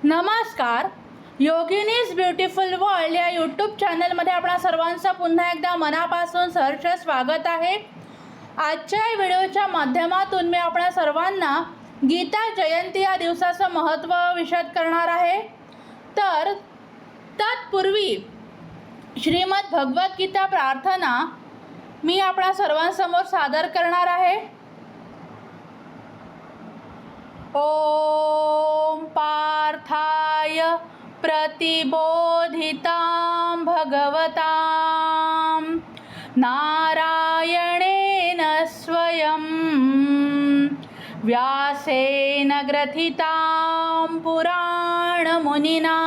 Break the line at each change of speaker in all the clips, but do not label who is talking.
नमस्कार. योगिनीज beautiful world या YouTube चॅनलमध्ये आपणा सर्वांचं पुन्हा एकदा मनापासून सहर्ष स्वागत आहे. आजच्या व्हिडिओच्या माध्यमातून मी आपणा सर्वांना गीता जयंती या दिवसाचं महत्त्व विशद करणार आहे. तर तत्पूर्वी श्रीमद भगवत गीता प्रार्थना मी आपणा सर्वांसमोर सादर करणार आहे. ओम पार्थाय प्रतिबोधितां भगवतां नारायणेन स्वयं व्यासेन ग्रथितां पुराणमुनिना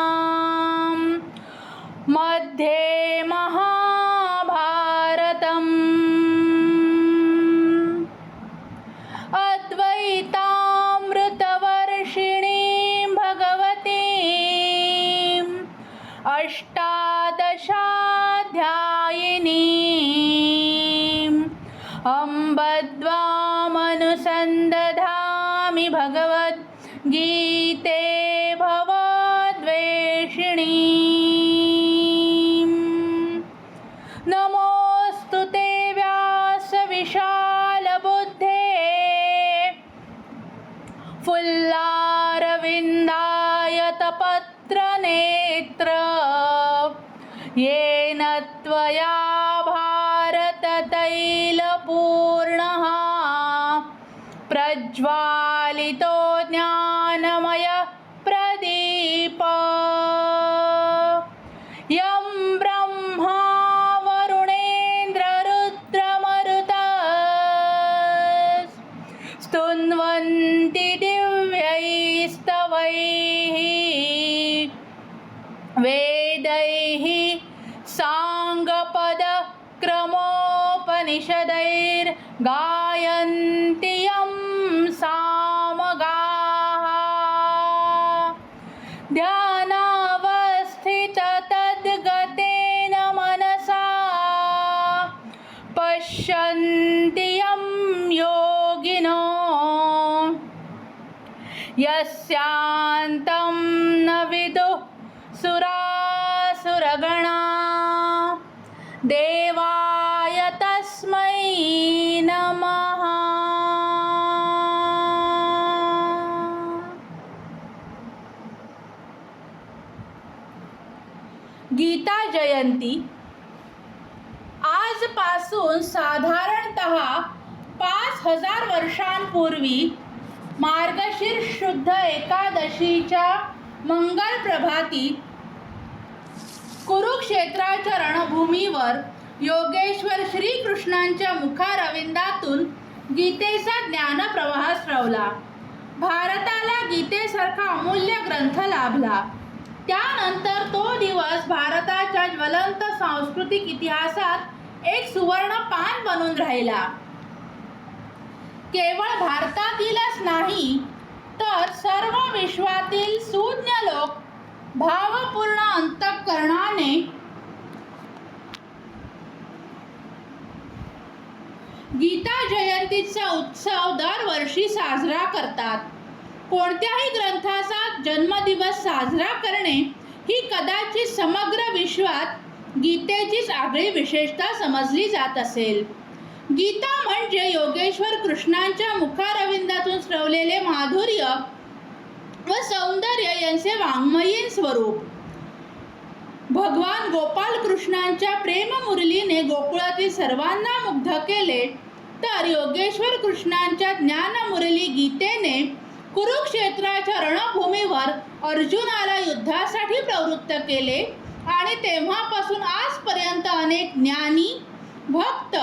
मध्ये महाभारतम् अद्वैतामृतवर्षिणीं भगवतीम् अष्टादशाध्यायिनीम् अम्ब द्वामनुसन्दधामि भगवद्गीते भवद्वेषिणीम्. नमोऽस्तु ते व्यासविशालबुद्धे फुल्लारविन्दायतपत्रनेत्र येन त्वया भारततैलपूर्णः प्रज्वालितो ज्ञानमय प्रदीप यं ब्रह्मा वरुणेन्द्ररुद्रमरुतः स्तुन्वन्ति दिव्यैस्तवैः वेदैः साङ्गपदक्रमोपनिषदैर्गायन्ति यं सामगाः ध्यानावस्थिततद्गतेन मनसा पश्यन्ति यं योगिनो यस्यान्तं न विदुः सुरासुरगणा देवाय तस्मै नमः. गीता जयंती आजपासून साधारणतः 5000 वर्षांपूर्वी मार्गशीर्ष शुद्ध एकादशीच्या मंगल प्रभाती कुरुक्षेत्राच्या रणभूमीवर योगेश्वर श्रीकृष्णांच्या मुखारविंदातून गीतेचा ज्ञानप्रवाह स्रवला. भारताला गीतेसारखा अमूल्य ग्रंथ लाभला. त्यानंतर तो दिवस भारताच्या ज्वलंत सांस्कृतिक इतिहासात एक सुवर्ण पान बनून राहिला. केवळ भारतातीलच नाही तर सर्व विश्वातील सुज्ञ लोक भावपूर्ण अंतःकरणाने गीता जयंतीचा उत्सव दरवर्षी साजरा करतात. कोणत्याही ग्रंथाचा जन्मदिवस साजरा करणे ही कदाचित समग्र विश्वात गीतेचीच आगळी विशेषता समजली जात असेल. गीता म्हणजे योगेश्वर कृष्णांच्या मुखारविंदातून स्रवलेले माधुर्य व सौंदर्य यांचे वाङ्मयीन स्वरूप. भगवान गोपाल कृष्णांच्या प्रेममुरलीने गोकुळातील सर्वांना मुग्ध केले तर योगेश्वर कृष्णांच्या ज्ञानमुरली गीतेने कुरुक्षेत्राच्या रणभूमीवर अर्जुनाला युद्धासाठी प्रवृत्त केले आणि तेव्हापासून आजपर्यंत अनेक ज्ञानी, भक्त,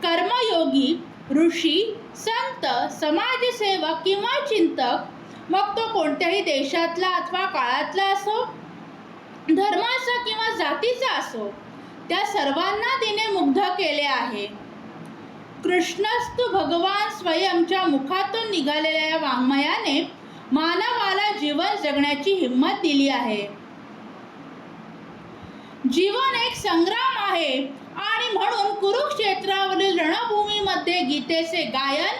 कर्मयोगी, ऋषी, संत, समाजसेवक किंवा चिंतक, मग तो कोणत्याही देशातला अथवा काळातला असो, धर्माचा किंवा जातीचा असो, त्या सर्वांना तिने मुग्ध केले आहे. कृष्णस्तु भगवान स्वयंच्या मुखातून निघालेल्या या वाङ्मयाने मानवाला जीवन जगण्याची हिंमत दिली आहे. जीवन एक संग्राम आहे आणि म्हणून कुरुक्षेत्रावरील रणभूमीमध्ये गीतेचे गायन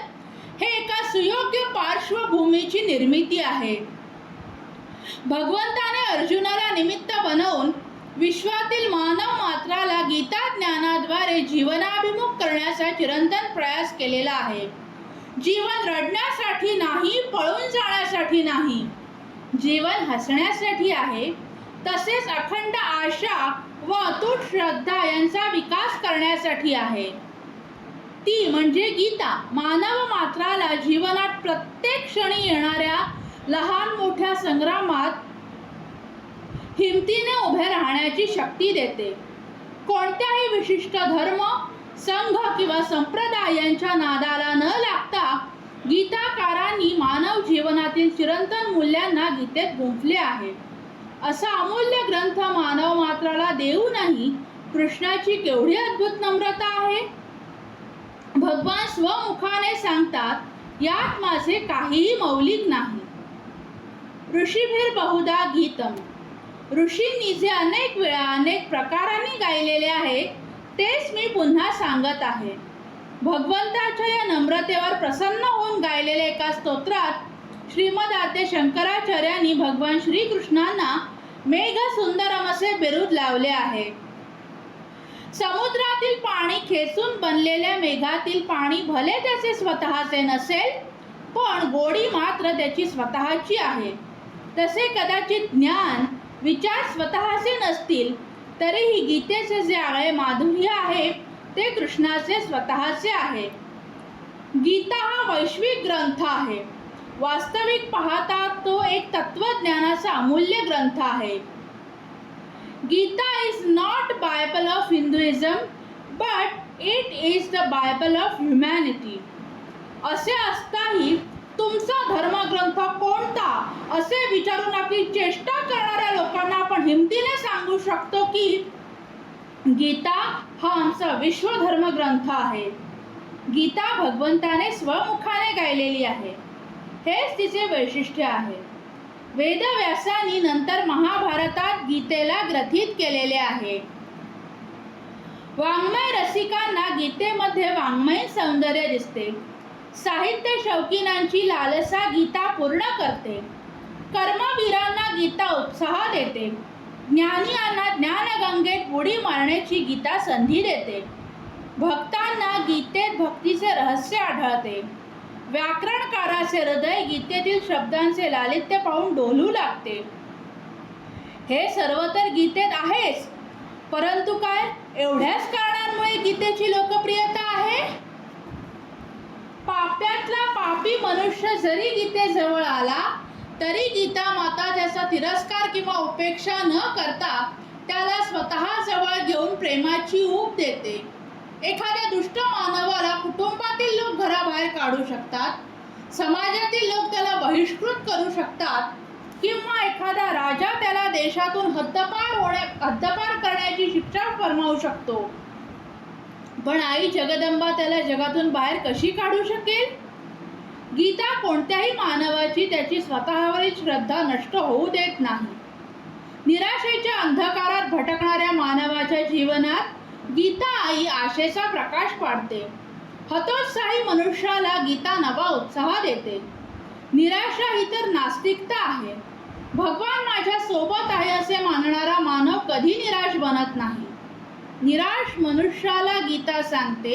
हे एका सुयोग्य पार्श्वभूमीची निर्मिती आहे. भगवंताने अर्जुनाला निमित्त बनवून विश्वातील मानव मात्राला गीता ज्ञानाद्वारे जीवनाभिमुख करण्याचा चिरंतन प्रयास केलेला आहे. जीवन रडण्यासाठी नाही, पळून जाण्यासाठी नाही. जीवन हसण्यासाठी आहे. तसेच अखंड आशा व अतूट श्रद्धा यांचा विकास करण्यासाठी आहे. ती म्हणजे गीता मानव मात्राला जीवनात प्रत्येक क्षणी येणाऱ्या लहान मोठ्या संग्रामात हिमतीने उभे राहण्याची शक्ती देते. कोणत्याही विशिष्ट धर्म, संघ किंवा संप्रदाय यांच्या नादाला न लागता गीताकारांनी मानव जीवनातील चिरंतन मूल्यांना गीतेत गुंफले आहे. असा अमूल्य ग्रंथ मानव मात्राला देऊनही कृष्णाची केवढी अद्भुत नम्रता आहे. भगवान स्वमुखाने सांगतात, यात माझे काहीही मौलिक नाही. ऋषीभिर बहुधा गीतम. ऋषींनी जे अनेक वेळा अनेक प्रकारांनी गायलेले आहे तेच मी पुन्हा सांगत आहे. भगवंताच्या या नम्रतेवर प्रसन्न होऊन गायलेल्या एका स्तोत्रात श्रीमद आद्य शंकराचार्यांनी भगवान श्रीकृष्णांना मेघ सुंदरम असे बिरुद लावले आहे. समुद्रातील पाणी खेचून बनलेल्या मेघातील पाणी भले त्याचे स्वतःचे नसेल, पण गोडी मात्र त्याची स्वतःची आहे. तसे कदाचित ज्ञान, विचार स्वतःचे नसतील तरीही गीतेचे जे आगळे माधुर्य आहे ते कृष्णाचे स्वतःचे आहे. गीता हा वैश्विक ग्रंथ आहे. वास्तविक पाहता तो एक तत्वज्ञानाचा अमूल्य ग्रंथ आहे. Gita is not Bible of Hinduism but it is the Bible of humanity. असे असताही तुमचा धर्मग्रंथ कोणता असे विचारून आपली चेष्टा करणाऱ्या लोकांना आपण हिमतीने सांगू शकतो की गीता हा आमचा विश्वधर्मग्रंथ आहे. गीता भगवंताने स्वमुखाने गायलेली आहे. हेच तिचे वैशिष्ट्य आहे. वेदव्यासांनी नंतर महाभारतात गीतेला ग्रथित केलेले आहे. वाङ्मय रसिकांना गीतेमध्ये वाङ्मय सौंदर्य दिसते. साहित्य शौकीनांची लालसा गीता पूर्ण करते. कर्मवीरांना गीता उत्साह देते. ज्ञानियांना ज्ञानगंगेत उडी मारण्याची गीता संधी देते. भक्तांना गीतेत भक्तीचे रहस्य आढळते. व्याकरणकाराचे हृदय गीतेतील शब्दांचे लालित्य पाहून डोलू लागते. हे सर्व तर गीतेत आहेच, परंतु काय एवढ्याच कारणांमुळे गीतेची लोकप्रियता आहे? पाप्यातला पापी मनुष्य जरी गीतेजवळ आला तरी गीता माता त्याचा तिरस्कार किंवा उपेक्षा न करता त्याला स्वतः जवळ घेऊन प्रेमाची ऊब देते. एखाद्या दुष्ट मानवाला कुटुंबातील लोक घराबाहेर काढू शकतात, समाजातील लोक त्याला बहिष्कृत करू शकतात किंवा एखादा राजा त्याला देशातून हद्दपार करण्याची शिक्षा फरमावू शकतो. पण आई जगदंबा त्याला जगातून बाहेर कशी काढू शकेल? गीता कोणत्याही मानवाची त्याची स्वतःवरील श्रद्धा नष्ट होऊ देत नाही. निराशेच्या अंधकारात भटकणाऱ्या मानवाच्या जीवनात गीता आई आशेचा प्रकाश पाडते. हतोत्साही मनुष्याला गीता नवा उत्साह देते. निराशा ही तर नास्तिकता आहे. भगवान माझ्या सोबत आहे असे मानणारा मानव कधी निराश बनत नाही. निराश मनुष्याला गीता सांगते,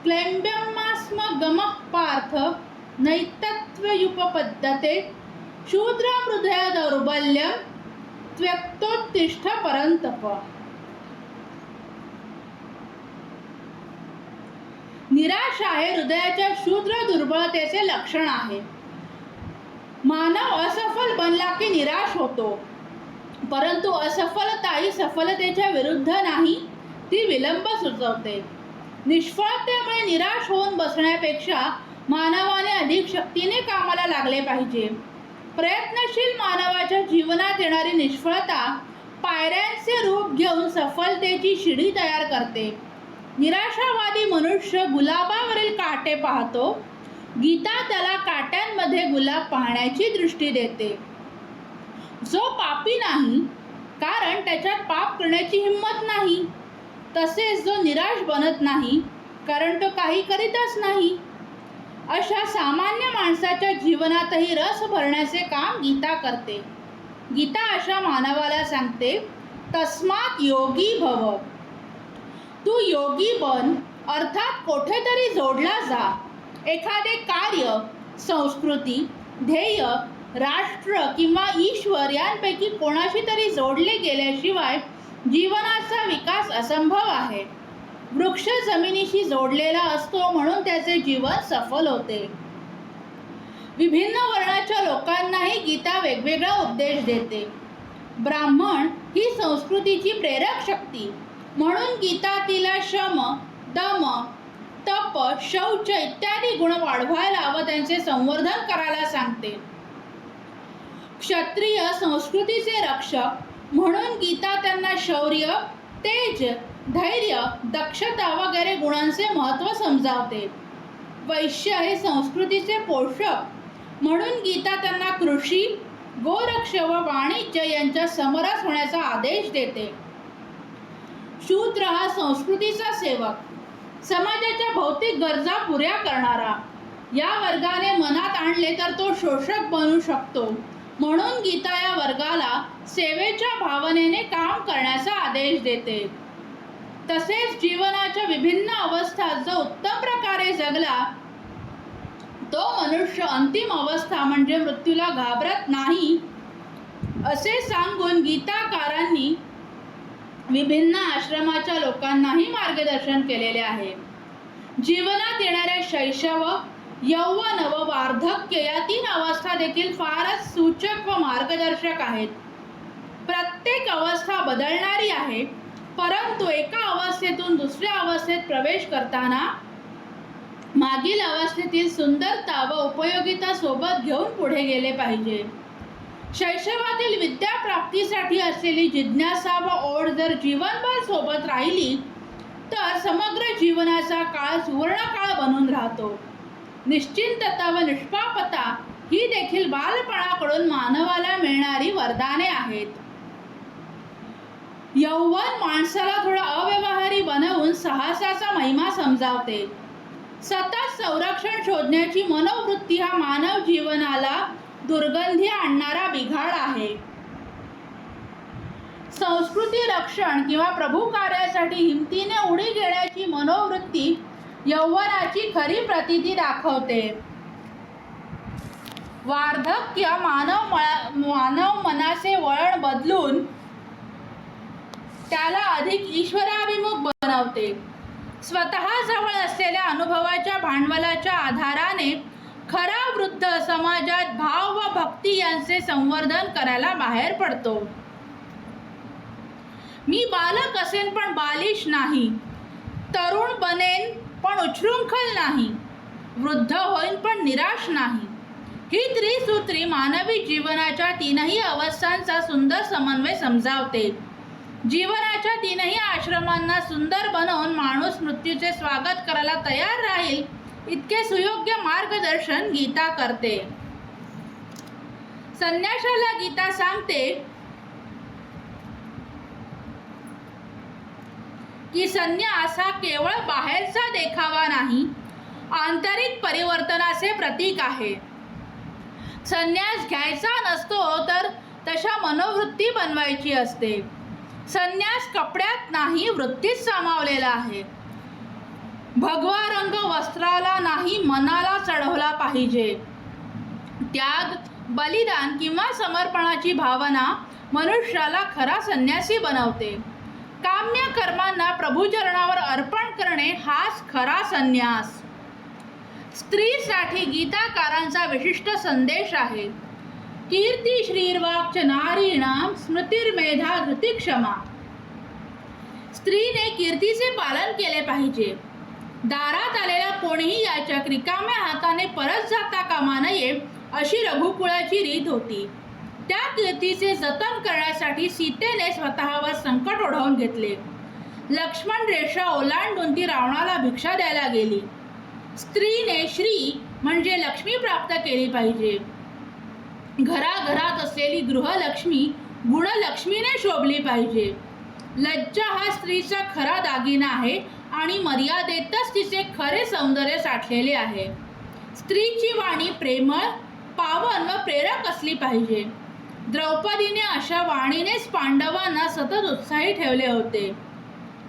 क्लैब्यमास्म गमः पार्थ नैतत्वयुपपद्यते शूद्र हृदय दौर्बल्यम त्यक्तोत्तिष्ठ परंतप. निराशा हे हृदयाच्या शूद्र दुर्बलतेचे लक्षण आहे. मानव असफल बनला की निराश होतो, परंतु असफलता ही सफलतेच्या विरुद्ध नाही, ती विलंब सुचवते. निष्फळतेमुळे निराश होऊन बसण्यापेक्षा मानवाने अधिक शक्तीने कामाला लागले पाहिजे. प्रयत्नशील मानवाच्या जीवनात येणारी निष्फळता पायऱ्यांचे रूप घेऊन सफलतेची शिडी तयार करते. निराशावादी मनुष्य गुलाबावरील काटे पाहतो. गीता त्याला काट्यांमध्ये गुलाब पाहण्याची दृष्टी देते. जो पापी नाही, कारण त्याच्यात पाप करण्याची हिंमत नाही. तसेच जो निराश बनत नाही, कारण तो काही करीतच नाही. अशा सामान्य माणसाच्या जीवनातही रस भरण्याचे काम गीता करते. गीता अशा मानवाला सांगते, तस्मात योगी भव. तू योगी बन, अर्थात कुठेतरी जोडला जा. एखादे कार्य, संस्कृती, ध्येय, राष्ट्र किंवा ईश्वर यांपैकी कोणाशी तरी जोडले गेल्याशिवाय जीवनाचा विकास असंभव आहे. वृक्ष जमिनीशी जोडलेला असतो म्हणून त्याचे जीवन सफल होते. विभिन्न वर्णाच्या लोकांनाही गीता वेगवेगळा उपदेश देते. ब्राह्मण ही संस्कृतीची प्रेरक शक्ती म्हणून गीता तिला शम, दम, तप, शौच इत्यादी गुण वाढवायला व त्यांचे संवर्धन करायला सांगते. क्षत्रिय संस्कृतीचे रक्षक म्हणून गीता त्यांना शौर्य, तेज, धैर्य, दक्षता वगैरे गुणांचे महत्त्व समजावते. वैश्य हे संस्कृतीचे पोषक म्हणून गीता त्यांना कृषी, गोरक्ष व वाणिज्य यांच्या समरस होण्याचा आदेश देते. शूद्र हा संस्कृतीचा सेवक, समाजाच्या भौतिक गरजा पुऱ्या करणारा. या वर्गाने मनात आणले तर तो शोषक बनू शकतो म्हणून गीता या वर्गाला सेवेच्या भावनेने काम करण्याचा आदेश देते. तसेच जीवनाच्या विभिन्न अवस्थात जो उत्तम प्रकारे जगला तो मनुष्य अंतिम अवस्था म्हणजे मृत्यूला घाबरत नाही असे सांगून गीताकारांनी विभिन्न आश्रमाच्या लोकांनाही मार्गदर्शन केलेले आहे. जीवनात येणाऱ्या शैशव, यौवन व वार्धक्य या 3 अवस्था देखील फारच सूचक व मार्गदर्शक आहेत. प्रत्येक अवस्था बदलणारी आहे, परंतु एका अवस्थेतून दुसऱ्या अवस्थेत प्रवेश करताना मागील अवस्थेतील सुंदरता व उपयोगिता सोबत घेऊन पुढे गेले पाहिजे. शैशवातील विद्या प्राप्तीसाठी असलेली जिज्ञासा व ओढ जर जीवनभर सोबत राहिली तर समग्र जीवनाचा काळ सुवर्णकाळ बनून राहतो. निश्चिंतता व निष्पापता ही देखील बालपणाकडून मानवाला मिळणारी वरदाने आहेत. यौवन माणसाला थोडा अव्यवहारी बनवून साहसाचा महिमा समजावते. सतत संरक्षण शोधण्याची मनोवृत्ती हा मानव जीवनाला दुर्गंधी आणणारा बिघाड आहे. संस्कृती रक्षण किंवा प्रभू कार्यासाठी हिमतीने उडी घेण्याची मनोवृत्ती यौवनाची खरी प्रतीती दाखवते. वार्धक्य मानव मनाचे वळण बदलून त्याला अधिक ईश्वराभिमुख बनवते. स्वतः जवळ असलेल्या अनुभवाच्या भांडवलाच्या आधाराने खरा वृद्ध समाजात भाव व भक्ती यांचे संवर्धन करायला बाहेर पडतो. मी बालक असेन पण बालिश नाही, तरुण बनेन पण उच्छृंखल नाही, वृद्ध होईन पण निराश नाही. ही त्रिसूत्री मानवी जीवनाच्या 3ही अवस्थांचा सुंदर समन्वय समजावते. जीवनाच्या 3ही आश्रमांना सुंदर बनवून माणूस मृत्यूचे स्वागत करायला तयार राहील इतके सुयोग्य मार्गदर्शन गीता करते. संन्याशाला गीता सांगते की संन्यास हा केवळ बाहेरचा देखावा नाही, आंतरिक परिवर्तनाचे प्रतीक आहे. संन्यास घ्यायचा नसतो तर तशा मनोवृत्ती बनवायची असते. संन्यास कपड्यात नाही, वृत्तीत सामावलेला आहे. भगवा रंग वस्त्राला नाही, मनाला चढवला पाहिजे. त्याग, बलिदान किंवा समर्पणाची भावना मनुष्याला खरा संन्यासी बनवते. काम्य कर्मांना प्रभुचरणावर अर्पण करणे हाच खरा संन्यास. स्त्रीसाठी गीताकारांचा विशिष्ट संदेश आहे. कीर्ती श्रीर्वाक्च नारीणाम स्मृतिर्मेधा धृतिक्षमा. स्त्रीने कीर्तीचे पालन केले पाहिजे. दारात आलेला कोणीही याचक रिकाम्या हाताने परत जाता कामा नये अशी रघुकुळाची रीत होती. त्या कीर्तीचे जतन करण्यासाठी सीतेने स्वतःवर संकट ओढवून घेतले. लक्ष्मण रेषा ओलांडून ती रावणाला भिक्षा द्यायला गेली. स्त्रीने श्री म्हणजे लक्ष्मी प्राप्त केली पाहिजे. घराघरात असलेली गृहलक्ष्मी गुणलक्ष्मीने शोभली पाहिजे. लज्जा हा स्त्रीचा खरा दागिना आहे आणि मर्यादेतच तिचे खरे सौंदर्य साठलेले आहे. स्त्रीची वाणी प्रेमळ, पावन व प्रेरक असली पाहिजे. द्रौपदीने अशा वाणीनेच पांडवांना सतत उत्साही ठेवले होते.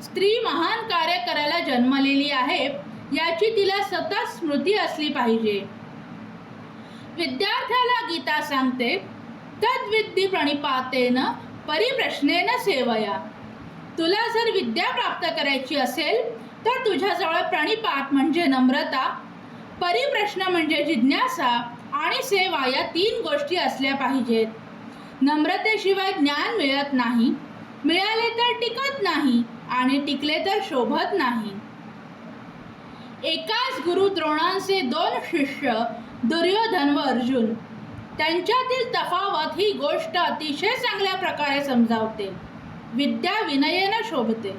स्त्री महान कार्य करायला जन्मलेली आहे याची तिला सतत स्मृती असली पाहिजे. विद्यार्थ्याला गीता सांगते, तद्विद्धी प्रणिपातेन परिप्रश्नेन सेवया. तुला जर विद्या प्राप्त करायची असेल तर तुझ्याजवळ प्रणिपात म्हणजे नम्रता, परिप्रश्न म्हणजे जिज्ञासा आणि सेवा या 3 गोष्टी असल्या पाहिजेत. नम्रतेशिवाय ज्ञान मिळत नाही, मिळाले तर टिकत नाही आणि टिकले तर शोभत नाही. एकाच गुरु द्रोणांचे 2 शिष्य दुर्योधन व अर्जुन, त्यांच्यातील तफावत ही गोष्ट अतिशय चांगल्या प्रकारे समजावते. विद्या विनयेने शोभते.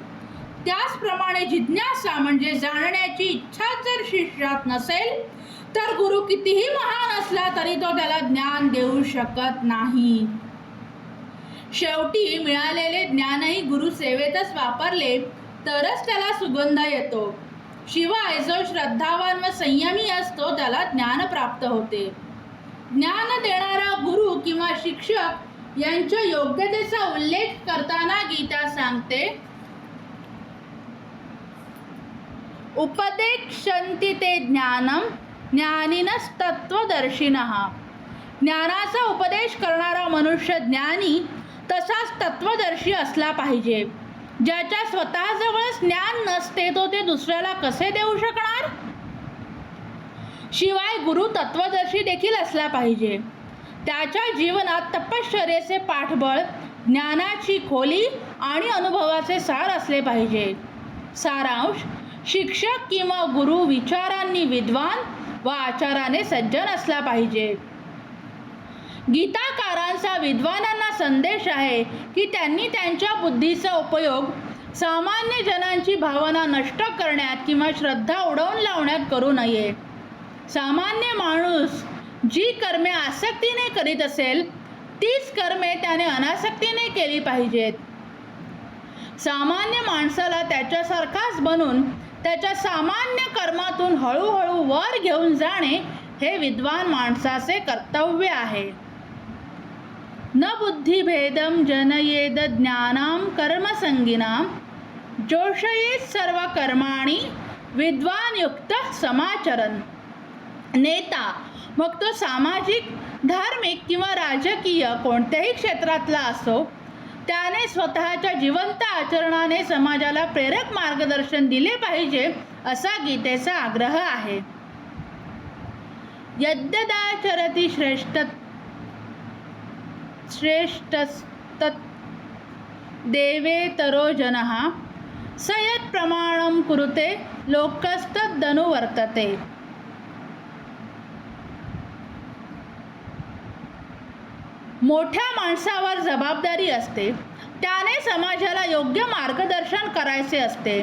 त्याचप्रमाणे जिज्ञासा म्हणजे जाणण्याची इच्छा जर शिष्यात नसेल तर गुरु कितीही महान असला तरी तो त्याला ज्ञान देऊ शकत नाही. शेवटी मिळालेले ज्ञानही गुरुसेवेतच वापरले तरच त्याला सुगंध येतो. शिवाय जो श्रद्धावान व संयमी असतो त्याला ज्ञान प्राप्त होते. ज्ञान देणारा गुरु किंवा शिक्षक यांच्या योग्यतेचा उल्लेख करताना गीता सांगते, उपदेक्षन्ति ते ज्ञानम ज्ञानिनस्तत्वदर्शिनः. ज्ञानाचा उपदेश करणारा मनुष्य ज्ञानी तसाच तत्वदर्शी असला पाहिजे. ज्याच्या स्वतःजवळच ज्ञान नसते तो ते दुसऱ्याला कसे देऊ शकणार? शिवाय गुरु तत्वदर्शी देखील असला पाहिजे. त्याच्या जीवनात तपश्चर्येचे पाठबळ, ज्ञानाची खोली आणि अनुभवाचे सार असले पाहिजे. सारांश, शिक्षक किंवा गुरु विचारांनी विद्वान व आचाराने सज्जन असला पाहिजे. गीताकारांचा विद्वानांना संदेश आहे की त्यांनी त्यांच्या बुद्धीचा उपयोग सामान्य जनांची भावना नष्ट करण्यात किंवा श्रद्धा उडवून लावण्यात करू नये. सामान्य माणूस जी कर्मे आसक्तीने करीत असेल तीच कर्मे त्याने अनासक्तीने केली पाहिजेत. सामान्य माणसाला त्याच्यासारखाच बनून त्याच्या सामान्य कर्मातून हळूहळू वर घेऊन जाणे हे विद्वान माणसाचे कर्तव्य आहे. न बुद्धिभेदम जनयेद ज्ञानाम कर्मसंगिनाम जोषयेत सर्व कर्माणि विद्वान युक्त समाचरण. नेता, मग तो सामाजिक, धार्मिक किंवा राजकीय कोणत्याही क्षेत्रातला असो, त्याने स्वतःच्या जिवंत आचरणाने समाजाला प्रेरक मार्गदर्शन दिले पाहिजे असा गीतेचा आग्रह आहे. यद्यदाचरति श्रेष्ठस्तत् देवेतरो जनः स यत् प्रमाणं कुरुते लोकस्तदनुवर्तते. मोठ्या माणसावर जबाबदारी असते, त्याने समाजाला योग्य मार्गदर्शन करायचे असते.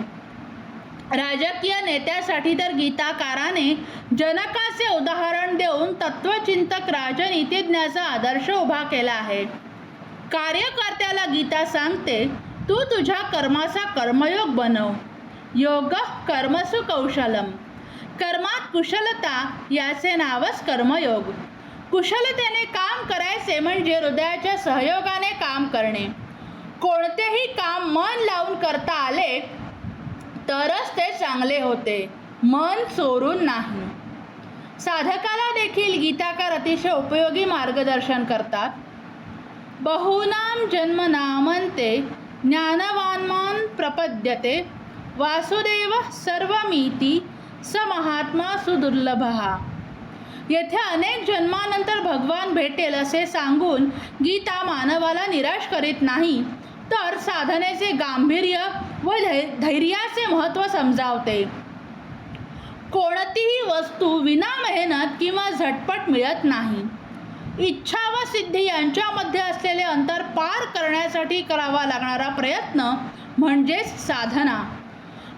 राजकीय नेत्यासाठी तर गीताकाराने जनकाचे उदाहरण देऊन तत्वचिंतक राजनीतिज्ञाचा आदर्श उभा केला आहे. कार्यकर्त्याला गीता सांगते, तू तुझ्या कर्माचा कर्मयोग बनव. योग कर्मसु कौशलम. कर्मात कुशलता याचे नावच कर्मयोग. कुशलतेने काम करायचे म्हणजे हृदयाच्या सहयोगाने काम करणे. कोणतेही काम मन लावून करता आले तरच ते चांगले होते, मन चोरून नाही. साधकाला देखील गीताकार अतिशय उपयोगी मार्गदर्शन करतात. बहूनां जन्मनामन्ते ज्ञानवान्मान् प्रपद्यते वासुदेव सर्वमिति स महात्मा सुदुर्लभः. येथे अनेक जन्मानंतर भगवान भेटेल असे सांगून गीता मानवाला निराश करीत नाही, तर साधनेचे गांभीर्य व धैर्याचे महत्त्व समजावते. कोणतीही वस्तू विना मेहनत किंवा झटपट मिळत नाही. इच्छा व सिद्धी यांच्यामध्ये असलेले अंतर पार करण्यासाठी करावा लागणारा प्रयत्न म्हणजेच साधना.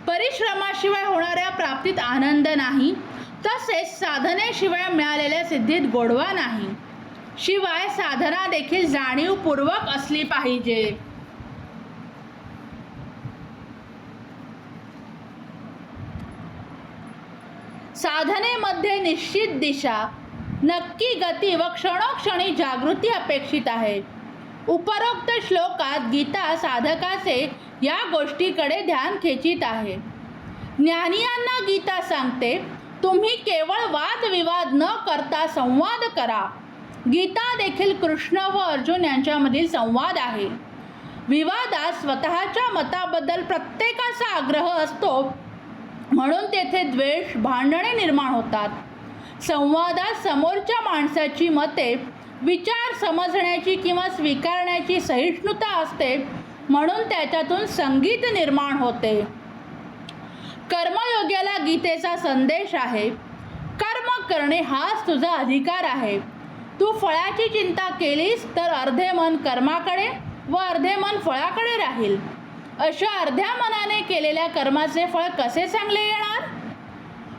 परिश्रमाशिवाय होणाऱ्या प्राप्तीत आनंद नाही, तसेच साधनेशिवाय मिळालेल्या सिद्धीत गोडवा नाही. शिवाय साधना देखील जाणीवपूर्वक असली पाहिजे. साधनेमध्ये निश्चित दिशा, नक्की गती व क्षणोक्षणी जागृती अपेक्षित आहे. उपरोक्त श्लोकात गीता साधकाचे या गोष्टीकडे ध्यान खेचित आहे. ज्ञानियांना गीता सांगते, तुम्ही केवळ वादविवाद न करता संवाद करा. गीता देखील कृष्ण व अर्जुन यांच्यामधील संवाद आहे. विवादात स्वतःच्या मताबद्दल प्रत्येकाचा आग्रह असतो, म्हणून तेथे द्वेष, भांडणे निर्माण होतात. संवादात समोरच्या माणसाची मते, विचार समजण्याची किंवा स्वीकारण्याची सहिष्णुता असते, म्हणून त्याच्यातून संगीत निर्माण होते. कर्मयोग्याला गीतेचा संदेश आहे, कर्म करणे हाच तुझा अधिकार आहे. तू फळाची चिंता केलीस तर अर्धे मन कर्माकडे व अर्धे मन फळाकडे राहील. अशा अर्ध्या मनाने केलेल्या कर्माचे फळ कसे चांगले येणार?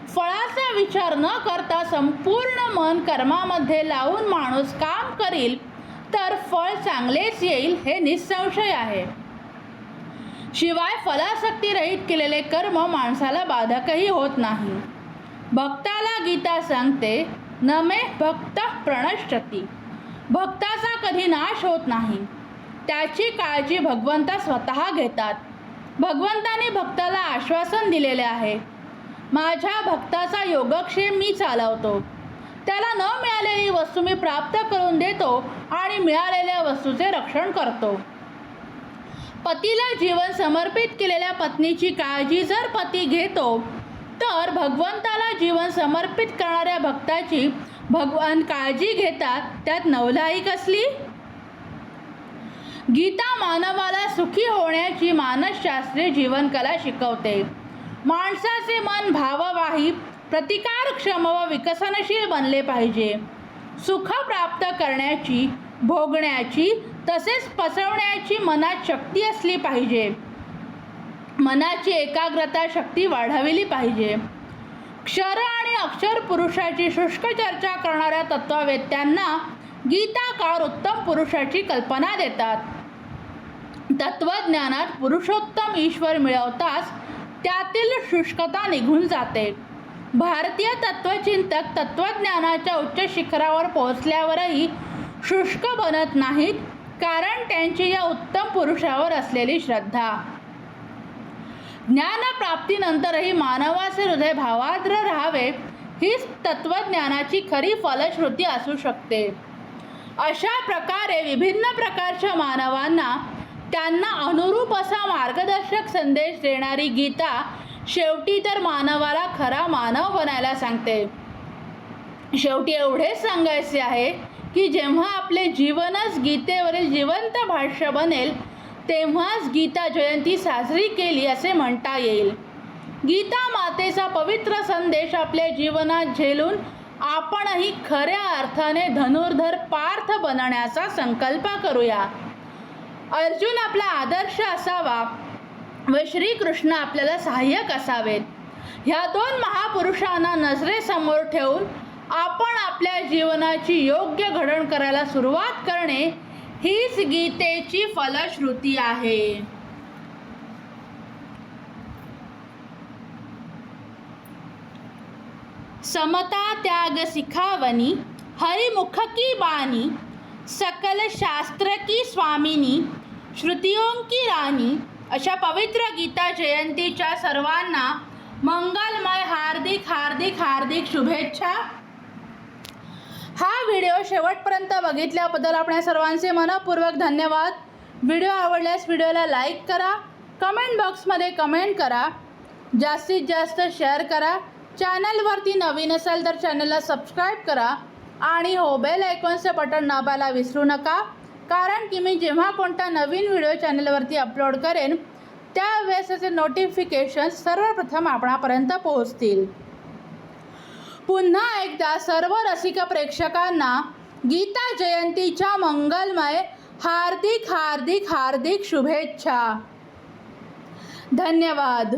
फळाचा विचार न करता संपूर्ण मन कर्मामध्ये लावून माणूस काम करील तर फळ चांगलेच येईल, हे निसंशय आहे. शिवाय फलासक्तीरहित केलेले कर्म माणसाला बाधकही होत नाही. भक्ताला गीता सांगते, न मे भक्त प्रणश्यति. भक्ताचा कधी नाश होत नाही. त्याची काळजी भगवंत स्वतः घेतात. भगवंताने भक्ताला आश्वासन दिलेले आहे, माझ्या भक्ताचा योगक्षेम मी चालवतो. त्याला न मिळालेली वस्तू मी प्राप्त करून देतो आणि मिळालेल्या वस्तूचे रक्षण करतो. पतीला जीवन समर्पित केलेल्या पत्नीची काळजी जर पती घेतो, तर भगवंताला जीवन समर्पित करणाऱ्या भक्ताची भगवान काळजी घेतात. त्यात नवलाई कसली? गीता मानवाला सुखी होण्याची मानसशास्त्रीय जीवनकला शिकवते. माणसाचे मन भाववाही, प्रतिकारक्षम व विकसनशील बनले पाहिजे. सुख प्राप्त करण्याची, भोगण्याची तसेच पचवण्याची मनात शक्ती असली पाहिजे. मनाची एकाग्रता शक्ती वाढविली पाहिजे. क्षर आणि अक्षर पुरुषाची शुष्क चर्चा करणाऱ्या तत्ववेत्यांना गीताकार उत्तम पुरुषाची कल्पना देतात. तत्वज्ञानात पुरुषोत्तम ईश्वर मिळवताच त्यातील शुष्कता निघून जाते. भारतीय तत्वचिंतक तत्वज्ञानाच्या उच्च शिखरावर पोहोचल्यावरही शुष्क बनत नाहीत, कारण त्यांची या उत्तम पुरुषावर असलेली श्रद्धा. ज्ञानप्राप्तीनंतरही मानवाचे हृदय भावार्द्र राहावे, हीच तत्वज्ञानाची खरी फलश्रुती असू शकते. अशा प्रकारे विभिन्न प्रकारच्या मानवांना त्यांना अनुरूप असा मार्गदर्शक संदेश देणारी गीता शेवटी तर मानवाला खरा मानव बनायला सांगते. शेवटी एवढेच सांगायचे आहे की जेव्हा आपले जीवनच गीतेवरील जिवंत भाष्य बनेल, तेव्हाच गीता जयंती साजरी केली असे म्हणता येईल. गीता मातेचा पवित्र संदेश आपल्या जीवनात झेलून आपणही खऱ्या अर्थाने धनुर्धर पार्थ बनण्याचा संकल्प करूया. अर्जुन आपला आदर्श असावा व श्रीकृष्ण आपल्याला सहाय्यक असावेत. ह्या दोन महापुरुषांना नजरेसमोर ठेवून आपण आपल्या जीवनाची योग्य घडण करायला सुरुवात करणे हीच गीतेची फलश्रुती आहे. समता त्याग सिखावनी, हरिमुख की बानी, सकल शास्त्र की स्वामिनी, श्रुतियों की राणी. अशा पवित्र गीता जयंतीच्या सर्वांना मंगलमय हार्दिक हार्दिक हार्दिक शुभेच्छा. हा व्हिडिओ शेवटपर्यंत बघितल्याबद्दल आपल्या सर्वांचे मनपूर्वक धन्यवाद. व्हिडिओ आवडल्यास व्हिडिओला लाईक करा, कमेंट बॉक्समध्ये कमेंट करा, जास्तीत जास्त शेअर करा. चॅनलवरती नवीन असाल तर चॅनलला सबस्क्राईब करा आणि हो बेल आयकॉनचे बटन दाबायला विसरू नका, कारण की मी जेव्हा कोणता नवीन व्हिडिओ चॅनलवरती अपलोड करेन त्यावेळेस त्याचे नोटिफिकेशन सर्वप्रथम आपणापर्यंत पोहोचतील. पुन्हा एकदा सर्व रसिक प्रेक्षकांना गीता जयंतीच्या मंगलमय हार्दिक हार्दिक हार्दिक शुभेच्छा. धन्यवाद.